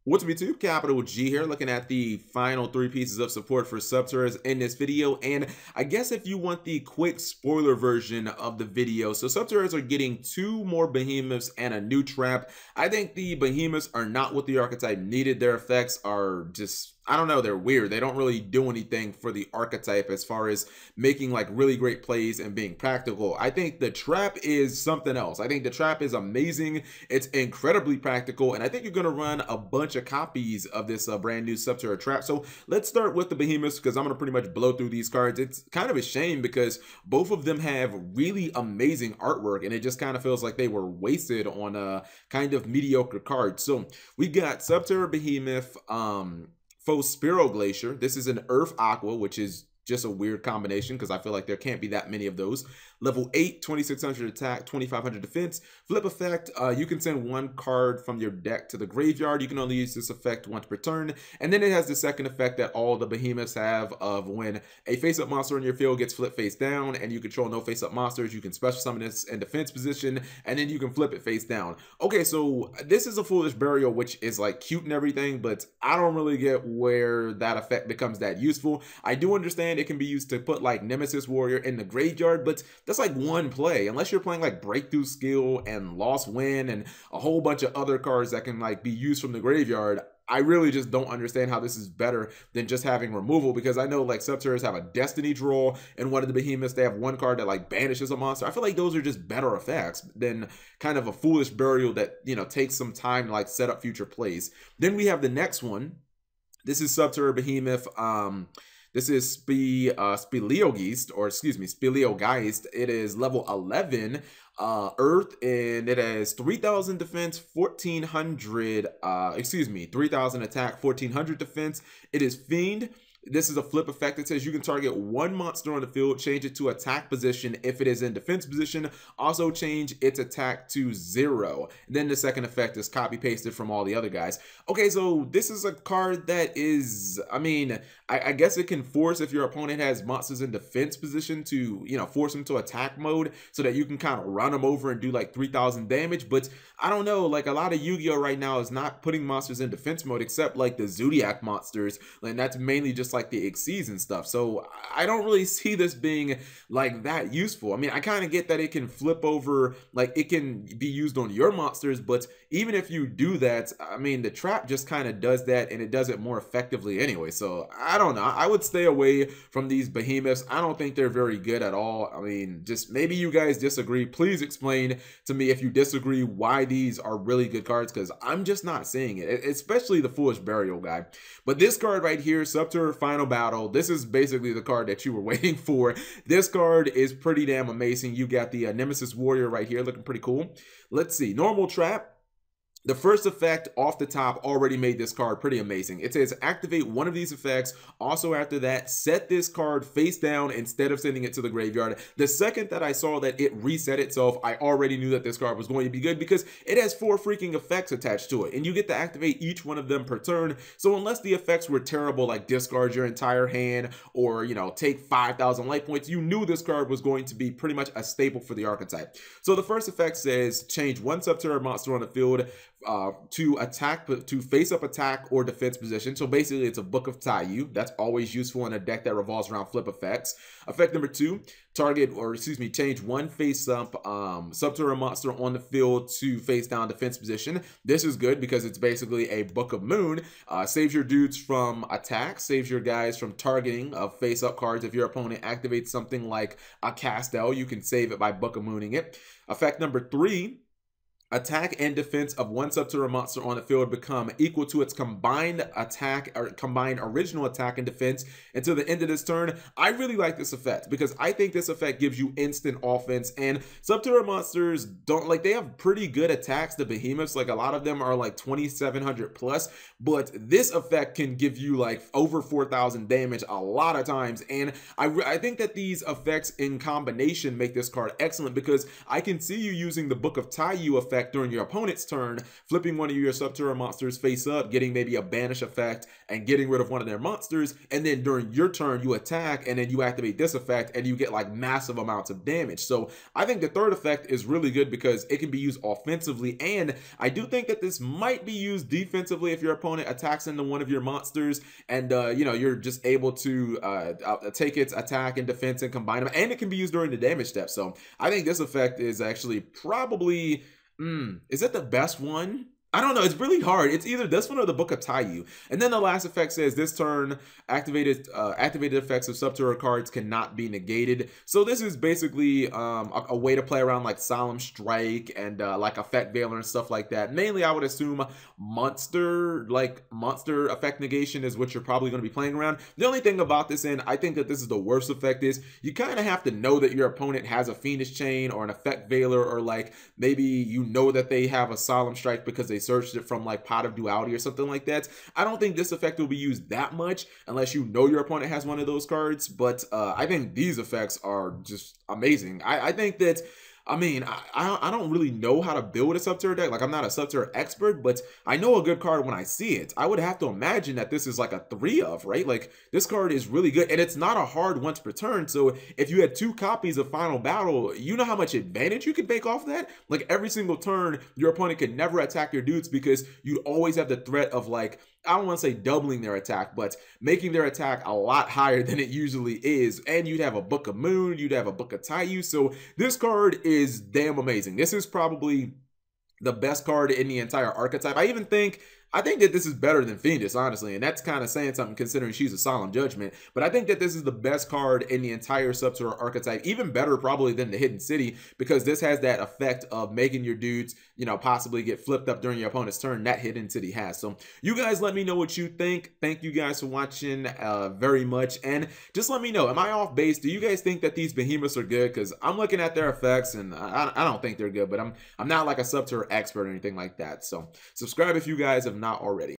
What's up YouTube, Capital G here, looking at the final three pieces of support for Subterrors in this video. And I guess if you want the quick spoiler version of the video, so Subterrors are getting two more Behemoths and a new trap. I think the Behemoths are not what the archetype needed. Their effects are just, I don't know, they're weird. They don't really do anything for the archetype as far as making like really great plays and being practical. I think the trap is something else. I think the trap is amazing. It's incredibly practical, and I think you're going to run a bunch of copies of this brand new Subterror trap. So let's start with the Behemoths because I'm going to pretty much blow through these cards. It's kind of a shame because both of them have really amazing artwork, and it just kind of feels like they were wasted on a kind of mediocre card. So we got Subterror Behemoth, Speleogeist. This is an Earth Aqua, which is just a weird combination because I feel like there can't be that many of those. Level 8, 2600 attack, 2500 defense. Flip effect, you can send one card from your deck to the graveyard. You can only use this effect once per turn. And then it has the second effect that all the Behemoths have of when a face-up monster in your field gets flipped face down and you control no face-up monsters, you can special summon this in defense position, and then you can flip it face down. Okay, so this is a Foolish Burial, which is like cute and everything, but I don't really get where that effect becomes that useful. I do understand it can be used to put like Nemesis Warrior in the graveyard, but that's like one play unless you're playing like Breakthrough Skill and Lost Wind and a whole bunch of other cards that can like be used from the graveyard. I really just don't understand how this is better than just having removal, because I know like Subterrors have a Destiny draw and one of the Behemoths, they have one card that like banishes a monster. I feel like those are just better effects than kind of a Foolish Burial that, you know, takes some time to like set up future plays. Then we have the next one. This is Subterror Behemoth. This is Speleogeist, or excuse me, Speleogeist. It is level 11 Earth, and it has 3000 defense, 1400, 3000 attack, 1400 defense. It is Fiend. This is a flip effect. It says you can target one monster on the field, change it to attack position if it is in defense position. Also change its attack to 0. Then the second effect is copy pasted from all the other guys. Okay, so this is a card that is, I mean, I guess it can force if your opponent has monsters in defense position to, you know, force them to attack mode so that you can kind of run them over and do like 3000 damage. But I don't know, like a lot of Yu-Gi-Oh right now is not putting monsters in defense mode except like the Zodiac monsters, and that's mainly just like the Xyz and stuff. So I don't really see this being like that useful. I mean, I kind of get that it can flip over, like it can be used on your monsters, but even if you do that, I mean, the trap just kind of does that, and it does it more effectively anyway. So I don't know. I would stay away from these Behemoths. I don't think they're very good at all. I mean, just maybe you guys disagree. Please explain to me if you disagree why these are really good cards, because I'm just not seeing it, especially the Foolish Burial guy. But this card right here, Subterror Final Battle, this is basically the card that you were waiting for. This card is pretty damn amazing. You got the Nemesis Warrior right here looking pretty cool. Let's see. Normal trap. The first effect off the top already made this card pretty amazing. It says activate one of these effects. Also after that, set this card face down instead of sending it to the graveyard. The second that I saw that it reset itself, I already knew that this card was going to be good because it has 4 freaking effects attached to it, and you get to activate each one of them per turn. So unless the effects were terrible, like discard your entire hand or, you know, take 5,000 life points, you knew this card was going to be pretty much a staple for the archetype. So the first effect says change one Subterror monster on the field to face up attack or defense position. So basically it's a Book of Taiyu. That's always useful in a deck that revolves around flip effects. Effect number 2, change one face up Subterror monster on the field to face down defense position. This is good because it's basically a Book of Moon. Saves your dudes from attack, saves your guys from targeting of face up cards. If your opponent activates something like a Castel, you can save it by Book of Mooning it. Effect number 3, attack and defense of one Subterror monster on the field become equal to its combined attack or combined original attack and defense until the end of this turn. I really like this effect because I think this effect gives you instant offense, and Subterror monsters don't, like, they have pretty good attacks. The Behemoths, like a lot of them are like 2700 plus, but this effect can give you like over 4000 damage a lot of times. And I think that these effects in combination make this card excellent because I can see you using the Book of Taiyu effect effect during your opponent's turn, flipping one of your Subterror monsters face up, getting maybe a banish effect, and getting rid of one of their monsters, and then during your turn, you attack, and then you activate this effect, and you get like massive amounts of damage. So I think the third effect is really good because it can be used offensively, and I do think that this might be used defensively if your opponent attacks into one of your monsters, and you know, you're just able to take its attack and defense and combine them, and it can be used during the damage step. So I think this effect is actually probably, is it the best one? I don't know. It's really hard. It's either this one or the Book of Taiyu. And then the last effect says this turn activated effects of Subterror cards cannot be negated. So this is basically a way to play around like Solemn Strike and like Effect Veiler and stuff like that. Mainly, I would assume monster effect negation is what you're probably going to be playing around. The only thing about this, and I think that this is the worst effect, is you kind of have to know that your opponent has a Fiendess Chain or an Effect Veiler, or like maybe you know that they have a Solemn Strike because they searched it from like Pot of Duality or something like that. I don't think this effect will be used that much unless you know your opponent has one of those cards, but I think these effects are just amazing. I think that, I mean, I don't really know how to build a Subterror deck. Like, I'm not a Subterror expert, but I know a good card when I see it. I would have to imagine that this is like a 3 of, right? Like, this card is really good, and it's not a hard once per turn. So if you had 2 copies of Final Battle, you know how much advantage you could bake off that? Like, every single turn, your opponent could never attack your dudes because you always have the threat of, like, I don't want to say doubling their attack, but making their attack a lot higher than it usually is. And you'd have a Book of Moon, you'd have a Book of Taiyu. So this card is damn amazing. This is probably the best card in the entire archetype. I think that this is better than Fiendess, honestly, and that's kind of saying something considering she's a Solemn Judgment. But I think that this is the best card in the entire Subterror archetype, even better probably than the Hidden City, because this has that effect of making your dudes, you know, possibly get flipped up during your opponent's turn that Hidden City has. So you guys let me know what you think. Thank you guys for watching very much, and just let me know, am I off base? Do you guys think that these Behemoths are good? Because I'm looking at their effects, and I don't think they're good, but I'm not like a Subterror expert or anything like that. So subscribe if you guys have not already.